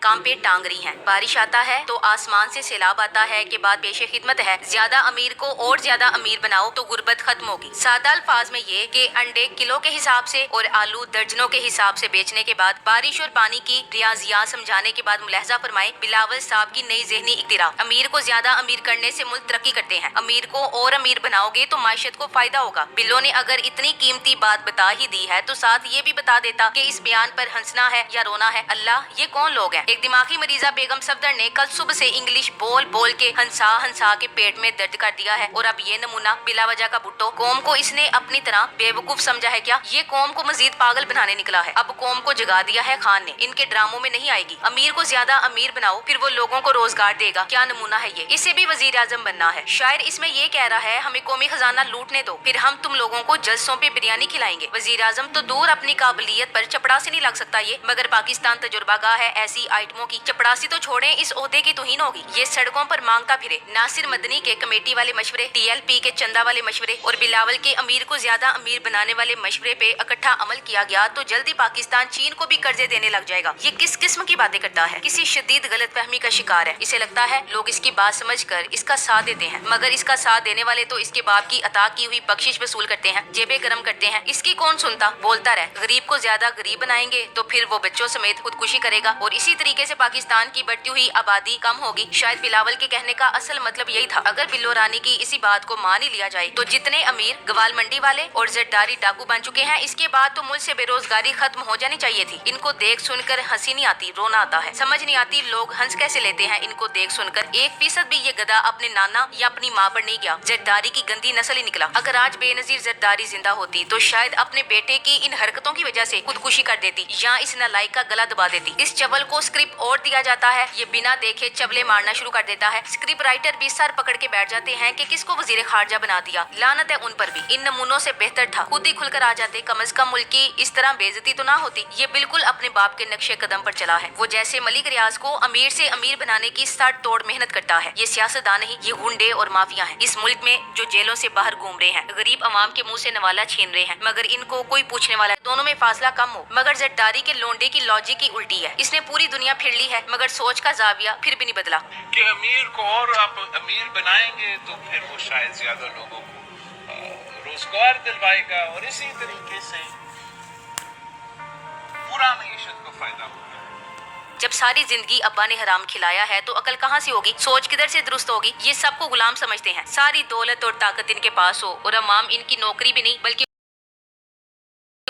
काम पे टांग रही हैं। बारिश आता है तो आसमान से सैलाब आता है कि बात पेशे खिदमत है, ज्यादा अमीर को और ज्यादा अमीर बनाओ तो गुर्बत खत्म होगी। सादा अल्फाज में ये कि अंडे किलो के हिसाब से और आलू दर्जनों के हिसाब से बेचने के बाद बारिश और पानी की रियाजियात समझाने के बाद मुलाहजा फरमाए बिलावल साहब की नई ज़हनी इख्तिरा। अमीर को ज्यादा अमीर करने से मुल्क तरक्की करते हैं, अमीर को और अमीर बनाओगे तो माशत को फायदा होगा। बिल्लो ने अगर इतनी कीमती बात बता ही दी है तो साथ ये भी बता देता कि इस बयान पर हंसना है या रोना है। अल्लाह, ये कौन लोग हैं? एक दिमागी मरीजा बेगम सफदर ने कल सुबह से इंग्लिश बोल बोल के हंसा हंसा के पेट में दर्द कर दिया है। और अब ये नमूना बिलावजह का भुट्टो। कौम को इसने अपनी तरह बेवकूफ समझा है क्या? ये कौम को मजीद पागल बनाने निकला है। अब कौम को जगा दिया है खान ने, इनके ड्रामों में नहीं आएगी। अमीर को ज्यादा अमीर बनाओ फिर वो लोगों को रोजगार देगा। क्या नमूना है ये? इसे भी वजीर आजम बनना है। शायर इसमें ये कह रहा है हमें कौमी खजाना लूटने दो, फिर हम तुम लोगों को जलसों पे बिरयानी खिलाएंगे। वजीर आजम तो दूर अपनी काबिलियत पर चपड़ासी नहीं लग सकता ये, मगर पाकिस्तान तजुर्बागाह है ऐसी आइटमों की। चपड़ासी तो छोड़े, इस ओहदे की तौहीन होगी। ये सड़कों पर मांगता फिरे। नासिर मदनी के कमेटी वाले मशवरे, TLP के चंदा वाले मशवरे और बिलावल के अमीर को ज्यादा अमीर बनाने वाले मशवरे पे इकट्ठा अमल किया गया तो जल्दी पाकिस्तान चीन को भी कर्जे देने लग जाएगा। ये किस किस्म की बातें करता है? किसी शदीद गलतफहमी का शिकार है। इसे लगता है लोग इसकी बात समझकर इसका साथ देते हैं, मगर इसका साथ देने वाले तो इसके बाप की अता की हुई बख्शिश वसूल करते हैं, जेबें गरम करते हैं। इसकी कौन सुनता? बोलता रहे। गरीब को ज्यादा गरीब बनाएंगे तो फिर वो बच्चों समेत खुदकुशी करेगा और इसी तरीके से पाकिस्तान की बढ़ती हुई आबादी कम होगी। शायद बिलावल के कहने का असल मतलब यही था। अगर बिल्लो रानी की इसी बात को मान ही लिया जाए तो जितने अमीर गवाल मंडी वाले और जरदारी डाकू बन चुके हैं, इसके बाद तो मुल्क से बेरोजगारी खत्म हो जानी चाहिए थी। इनको देख सुनकर हंसी नहीं आती, रोना आता है। समझ नहीं आती लोग हंस कैसे लेते हैं इनको देख सुनकर। 1% भी ये गधा अपने नाना या अपनी माँ पर नहीं गया। जरदारी की गंदी नस्ल ही निकला। अगर आज बेनजीर जरदारी जिंदा होती तो शायद अपने बेटे की इन हरकतों की वजह से खुदकुशी कर देती या इस नालायक का गला दबा देती। इस चवल को स्क्रिप्ट और दिया जाता है, ये बिना देखे चबले मारना शुरू कर देता है। स्क्रिप्ट राइटर भी सर पकड़ के बैठ जाते हैं कि किसको वजीर खारजा बना दिया। लानत है उन पर भी। इन नमूनों से बेहतर था खुद ही खुलकर आ जाते, कम से कम मुल्क की इस तरह बेइज्जती तो ना होती। ये बिल्कुल अपने बाप के नक्शे कदम पर चला है। वो जैसे मलिक रियाज को अमीर से अमीर बनाने की सर तोड़ मेहनत करता है। ये सियासतदान नहीं, ये गुंडे और माफिया हैं इस मुल्क में जो जेलों से बाहर घूम रहे हैं, गरीब अवाम के मुंह से नवाला छीन रहे हैं, मगर इनको कोई पूछने वाला। दोनों में फासला कम हो, मगर जरदारी के लोंडे की लॉजिक की उल्टी है। इसने पूरी दुनिया फिर ली है मगर सोच का जाविया फिर भी नहीं बदला कि अमीर को और आप अमीर बनाएंगे तो फिर वो शायद ज्यादा लोगों को रोजगार दिलवाएगा और इसी तरीके से पूरा मईशत को फायदा होगा। जब सारी जिंदगी अब्बा ने हराम खिलाया है तो अकल कहाँ से होगी? सोच किधर से दुरुस्त होगी? ये सबको गुलाम समझते हैं। सारी दौलत और ताकत इनके पास हो और अवाम इनकी नौकरी भी नहीं बल्कि